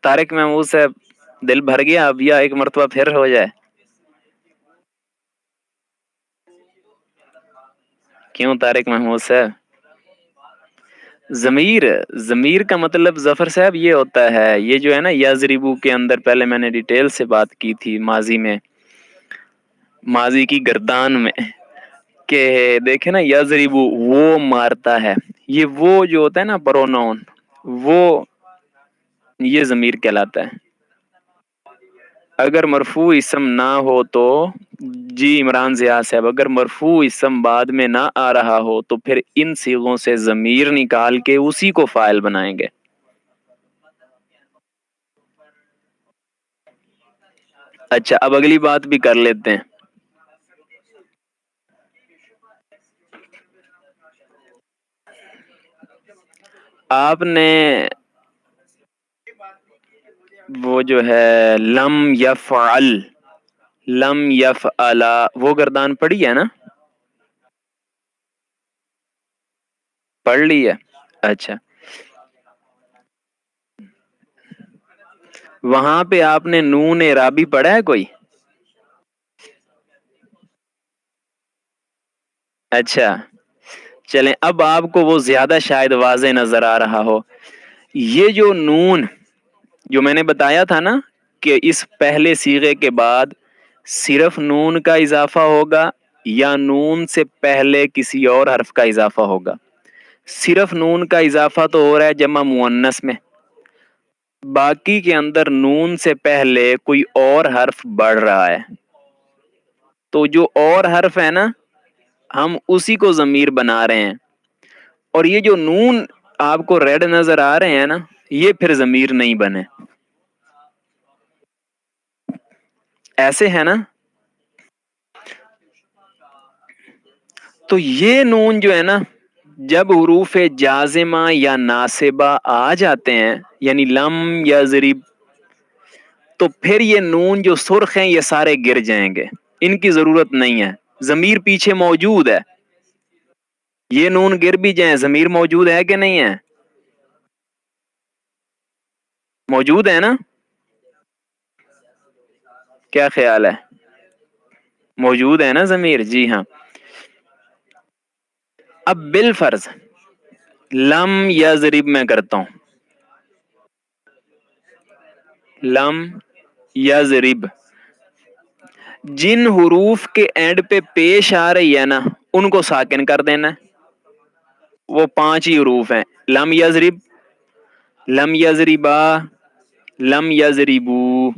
طارق محمود صاحب، دل بھر گیا اب یا ایک مرتبہ پھر ہو جائے؟ کیوں طارق محمود صاحب؟ ضمیر کا مطلب ظفر صاحب یہ ہوتا ہے، یہ جو ہے نا یضربو کے اندر پہلے میں نے ڈیٹیل سے بات کی تھی ماضی میں، ماضی کی گردان میں، کہ دیکھیں نا یضربو وہ مارتا ہے. یہ وہ جو ہوتا ہے نا پروناؤن، وہ یہ ضمیر کہلاتا ہے. اگر مرفوع اسم نہ ہو تو، جی عمران ضیاء صاحب، اگر مرفوع اسم بعد میں نہ آ رہا ہو تو پھر ان صیغوں سے ضمیر نکال کے اسی کو فاعل بنائیں گے. اچھا اب اگلی بات بھی کر لیتے ہیں. آپ نے وہ جو ہے لم یفعل، لم یفعلا وہ گردان پڑی ہے نا؟ پڑھ لی ہے. اچھا وہاں پہ آپ نے نون اعرابی پڑھا ہے کوئی؟ اچھا چلیں اب آپ کو وہ زیادہ شاید واضح نظر آ رہا ہو. یہ جو نون جو میں نے بتایا تھا نا کہ اس پہلے صیغے کے بعد صرف نون کا اضافہ ہوگا یا نون سے پہلے کسی اور حرف کا اضافہ ہوگا. صرف نون کا اضافہ تو ہو رہا ہے جمع مؤنث میں، باقی کے اندر نون سے پہلے کوئی اور حرف بڑھ رہا ہے. تو جو اور حرف ہے نا ہم اسی کو ضمیر بنا رہے ہیں، اور یہ جو نون آپ کو ریڈ نظر آ رہے ہیں نا یہ پھر ضمیر نہیں بنے. ایسے ہے نا؟ تو یہ نون جو ہے نا جب حروف جازمہ یا ناصبہ آ جاتے ہیں یعنی لم یا ضریب، تو پھر یہ نون جو سرخ ہیں یہ سارے گر جائیں گے، ان کی ضرورت نہیں ہے. ضمیر پیچھے موجود ہے، یہ نون گر بھی جائیں ضمیر موجود ہے کہ نہیں ہے؟ موجود ہے نا؟ کیا خیال ہے؟ موجود ہے نا ضمیر؟ جی ہاں. اب بالفرض لم یا ضریب میں کرتا ہوں، لم یا ضریب جن حروف کے اینڈ پہ پیش آ رہی ہے نا ان کو ساکن کر دینا ہے. وہ 5 ہی حروف ہیں، لم یضرب، لم یضربا، لم یضربو،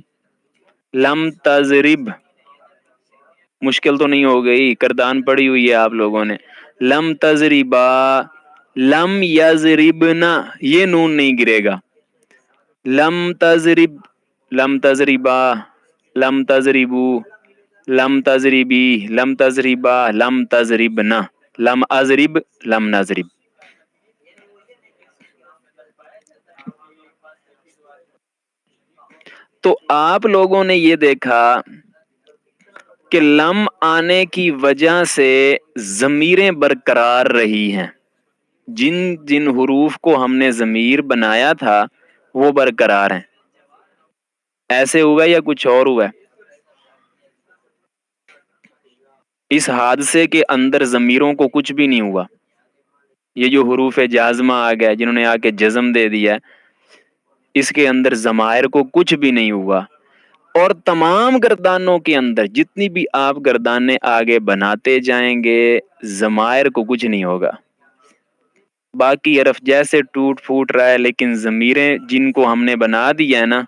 لم تضرب. مشکل تو نہیں ہو گئی؟ کردان پڑی ہوئی ہے آپ لوگوں نے. لم تضربا، لم یضربنا یہ نون نہیں گرے گا. لم تضرب، لم تضربا، لم تضربو، لم تضربی، لم تضربا، لم تضربنا، لم اضرب، لم نضرب. تو آپ لوگوں نے یہ دیکھا کہ لم آنے کی وجہ سے ضمیریں برقرار رہی ہیں. جن جن حروف کو ہم نے ضمیر بنایا تھا وہ برقرار ہیں. ایسے ہوا یا کچھ اور ہوا؟ اس حادثے کے اندر ضمیروں کو کچھ بھی نہیں ہوا. یہ جو حروف جازمہ آ گیا جنہوں نے آ کے جزم دے دیا اس کے اندر ضمائر کو کچھ بھی نہیں ہوا. اور تمام گردانوں کے اندر جتنی بھی آپ گردانے آگے بناتے جائیں گے ضمائر کو کچھ نہیں ہوگا. باقی حرف جیسے ٹوٹ پھوٹ رہا ہے لیکن ضمیریں جن کو ہم نے بنا دیا ہے نا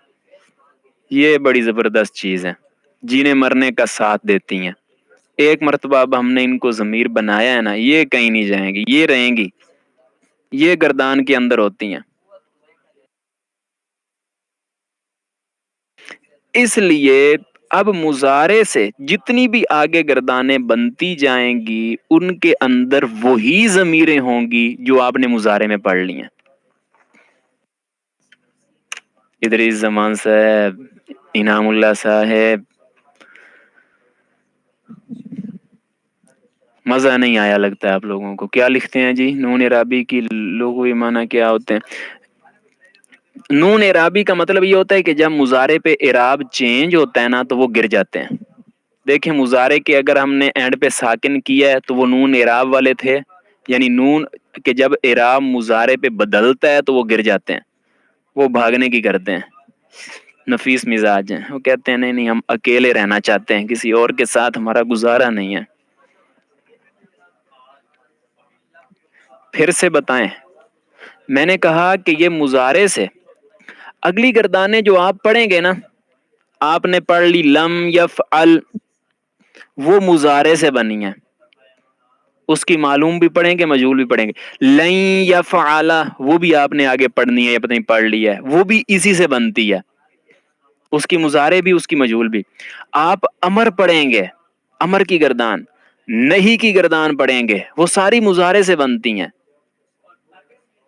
یہ بڑی زبردست چیز ہے، جینے مرنے کا ساتھ دیتی ہیں. ایک مرتبہ اب ہم نے ان کو ضمیر بنایا ہے نا یہ کہیں نہیں جائیں گی، یہ رہیں گی، یہ گردان کے اندر ہوتی ہیں. اس لیے اب مضارع سے جتنی بھی آگے گردانیں بنتی جائیں گی ان کے اندر وہی ضمیریں ہوں گی جو آپ نے مضارع میں پڑھ لی ہیں. ادریس زمان صاحب، انعام اللہ صاحب، مزہ نہیں آیا لگتا ہے آپ لوگوں کو. کیا لکھتے ہیں جی؟ نون اعرابی کی لغوی معنی کیا ہوتے ہیں؟ نون اعرابی کا مطلب یہ ہوتا ہے کہ جب مضارع پہ اعراب چینج ہوتا ہے نا تو وہ گر جاتے ہیں. دیکھیں مضارع کے اگر ہم نے اینڈ پہ ساکن کیا ہے تو وہ نون اعراب والے تھے، یعنی نون کہ جب اعراب مضارع پہ بدلتا ہے تو وہ گر جاتے ہیں، وہ بھاگنے کی کرتے ہیں. نفیس مزاج ہیں، وہ کہتے ہیں نہیں نہیں ہم اکیلے رہنا چاہتے ہیں، کسی اور کے ساتھ ہمارا گزارا نہیں ہے. پھر سے بتائیں، میں نے کہا کہ یہ مضارع سے اگلی گردانیں جو آپ پڑھیں گے نا، آپ نے پڑھ لی لم یفعل، وہ مضارع سے بنی ہے. اس کی معلوم بھی پڑھیں گے مجہول بھی پڑھیں گے. لن یفعل وہ بھی آپ نے آگے پڑھنی ہے یا پتہ نہیں پڑھ لی ہے، وہ بھی اسی سے بنتی ہے. اس کی مضارع بھی اس کی مجہول بھی. آپ امر پڑھیں گے، امر کی گردان، نہیں کی گردان پڑھیں گے، وہ ساری مضارع سے بنتی ہیں.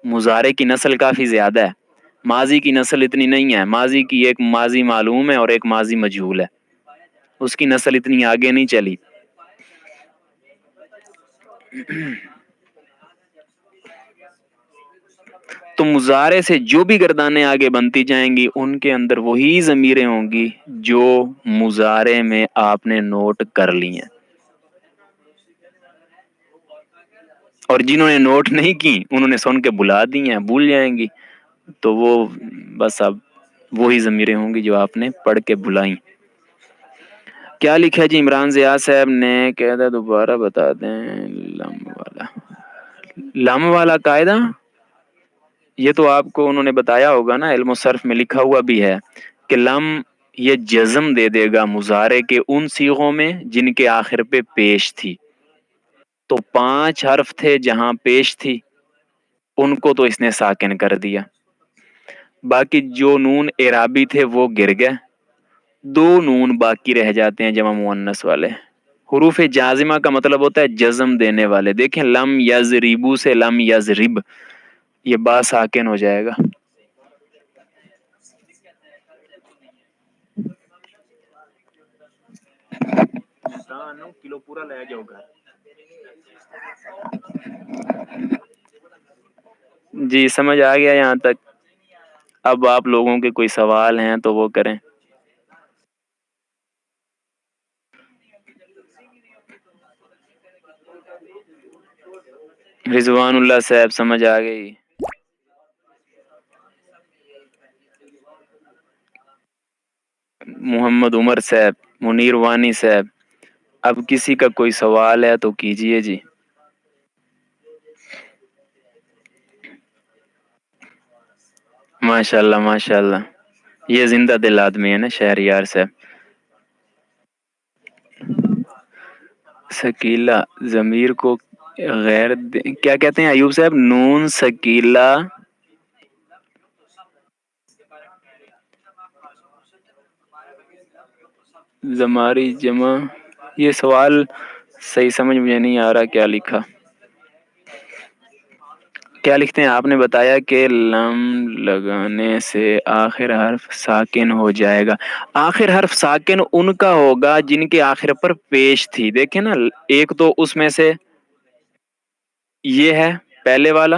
مضارع کی نسل کافی زیادہ ہے، ماضی کی نسل اتنی نہیں ہے. ماضی کی ایک ماضی معلوم ہے اور ایک ماضی مجہول ہے، اس کی نسل اتنی آگے نہیں چلی. تو مضارع سے جو بھی گردانیں آگے بنتی جائیں گی ان کے اندر وہی ضمیریں ہوں گی جو مضارع میں آپ نے نوٹ کر لی ہیں، اور جنہوں نے نوٹ نہیں کی انہوں نے سن کے بلا دی ہیں، بھول جائیں گی. تو وہ بس اب وہی ضمیریں ہوں گی جو آپ نے پڑھ کے بلائیں. کیا لکھا جی عمران ضیاء صاحب نے؟ قاعدہ دوبارہ بتا دیں. لم والا قاعدہ یہ تو آپ کو انہوں نے بتایا ہوگا نا، علم الصرف میں لکھا ہوا بھی ہے کہ لم یہ جزم دے دے گا مضارع کے ان صیغوں میں جن کے آخر پہ پیش تھی. تو 5 حرف تھے جہاں پیش تھی ان کو تو اس نے ساکن کر دیا، باقی جو نون اعرابی تھے وہ گر گئے، 2 نون باقی رہ جاتے ہیں جمع مؤنث والے. حروف جازمہ کا مطلب ہوتا ہے جزم دینے والے. دیکھیں لم یضربو سے لم یضرب، یہ با ساکن ہو جائے گا. کلو پورا لے جاؤ گھر. جی سمجھ آ گیا یہاں تک. اب آپ لوگوں کے کوئی سوال ہیں تو وہ کریں. رضوان اللہ صاحب سمجھ آ گئی. محمد عمر صاحب، منیر وانی صاحب، اب کسی کا کوئی سوال ہے تو کیجئے جی. ماشاء اللہ ماشاء اللہ، یہ زندہ دل آدمی ہے نا شہریار صاحب. ثقیلہ ضمیر کو غیر کیا کہتے ہیں ایوب صاحب؟ نون ثقیلہ زماری جمع. یہ سوال صحیح سمجھ مجھے نہیں آ رہا کیا لکھا. کیا لکھتے ہیں؟ آپ نے بتایا کہ لم لگانے سے آخر حرف ساکن ہو جائے گا. آخر حرف ساکن ان کا ہوگا جن کے آخر پر پیش تھی. دیکھیں نا، ایک تو اس میں سے یہ ہے پہلے والا،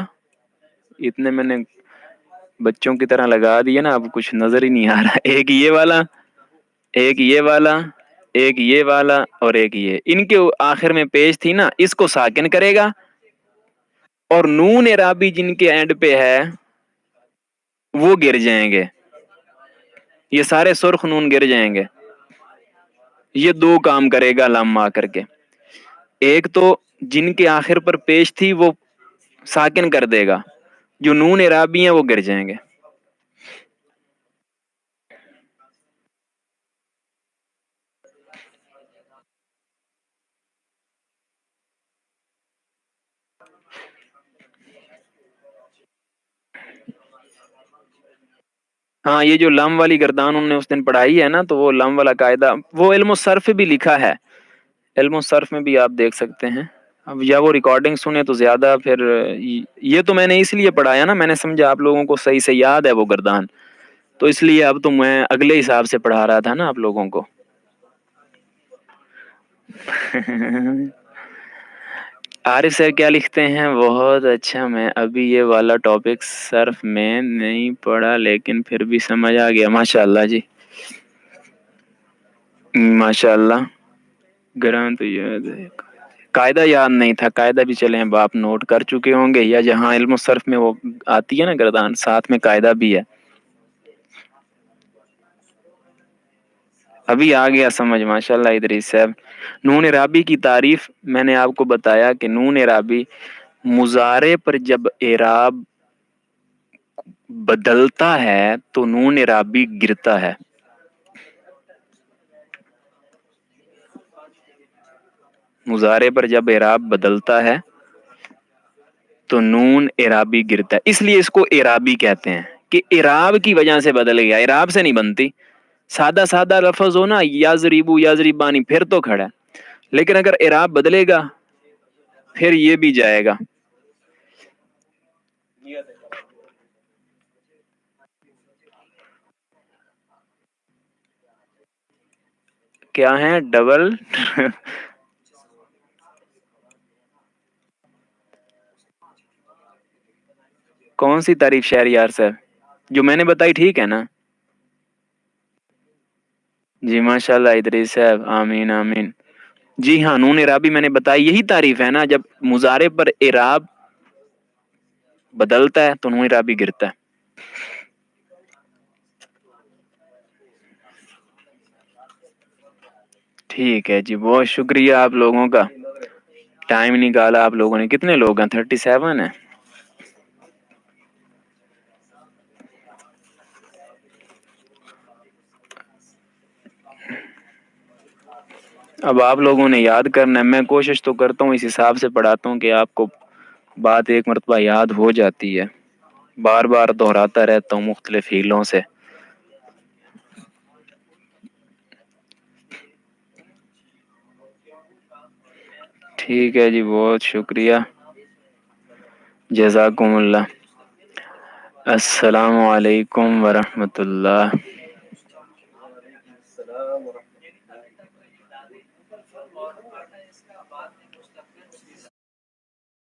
اتنے میں نے بچوں کی طرح لگا دیا نا، اب کچھ نظر ہی نہیں آ رہا. ایک یہ والا، ایک یہ والا، ایک یہ والا اور ایک یہ، ان کے آخر میں پیش تھی نا، اس کو ساکن کرے گا. اور نون اعرابی جن کے اینڈ پہ ہے وہ گر جائیں گے، یہ سارے سرخ نون گر جائیں گے. یہ 2 کام کرے گا لم آ کر کے. ایک تو جن کے آخر پر پیش تھی وہ ساکن کر دے گا، جو نون اعرابی ہیں وہ گر جائیں گے. ہاں یہ جو لم والی گردان انہوں نے اس دن پڑھائی ہے نا، تو وہ لم والا قاعدہ وہ علم الصرف بھی لکھا ہے، علم الصرف میں بھی آپ دیکھ سکتے ہیں. اب یا وہ ریکارڈنگ سنے تو زیادہ پھر یہ تو میں نے اس لیے پڑھایا نا، میں نے سمجھا آپ لوگوں کو صحیح سے یاد ہے وہ گردان، تو اس لیے اب تو میں اگلے حساب سے پڑھا رہا تھا نا آپ لوگوں کو. عارف سر کیا لکھتے ہیں؟ بہت اچھا، میں ابھی یہ والا ٹاپک صرف میں نہیں پڑھا لیکن پھر بھی سمجھ آ گیا. ماشاء اللہ جی، ماشاء اللہ. گران تو یاد ہے، قاعدہ یاد نہیں تھا. قاعدہ بھی چلیں اب آپ نوٹ کر چکے ہوں گے، یا جہاں علم الصرف میں وہ آتی ہے نا گردان، ساتھ میں قاعدہ بھی ہے. ابھی آ گیا سمجھ، ماشاء اللہ ادریس صاحب. نون اعرابی کی تعریف میں نے آپ کو بتایا کہ نون اعرابی مضارع پر جب اعراب بدلتا ہے تو نون اعرابی گرتا ہے. مضارع پر جب اعراب بدلتا ہے تو نون اعرابی گرتا ہے، اس لیے اس کو اعرابی کہتے ہیں کہ اعراب کی وجہ سے بدل گیا، اعراب سے نہیں بنتی. سادہ سادہ لفظ ہو نا، یازریبو یازریبانی، پھر تو کھڑا ہے، لیکن اگر اعراب بدلے گا پھر یہ بھی جائے گا. کیا ہے ڈبل؟ کون سی تعریف شہر یار صاحب؟ جو میں نے بتائی ٹھیک ہے نا؟ جی ماشاء اللہ ادریس صاحب، آمین آمین. جی ہاں، نون اعرابی میں نے بتائی، یہی تعریف ہے نا، جب مضارع پر اعراب بدلتا ہے تو نون اعرابی گرتا ہے. ٹھیک ہے جی، بہت شکریہ آپ لوگوں کا، ٹائم نکالا آپ لوگوں نے. کتنے لوگ ہیں؟ 37 ہیں. اب آپ لوگوں نے یاد کرنا ہے، میں کوشش تو کرتا ہوں اس حساب سے پڑھاتا ہوں کہ آپ کو بات ایک مرتبہ یاد ہو جاتی ہے، بار بار دہراتا رہتا ہوں مختلف ہیلوں سے. ٹھیک ہے جی، بہت شکریہ، جزاکم اللہ. السلام علیکم ورحمۃ اللہ.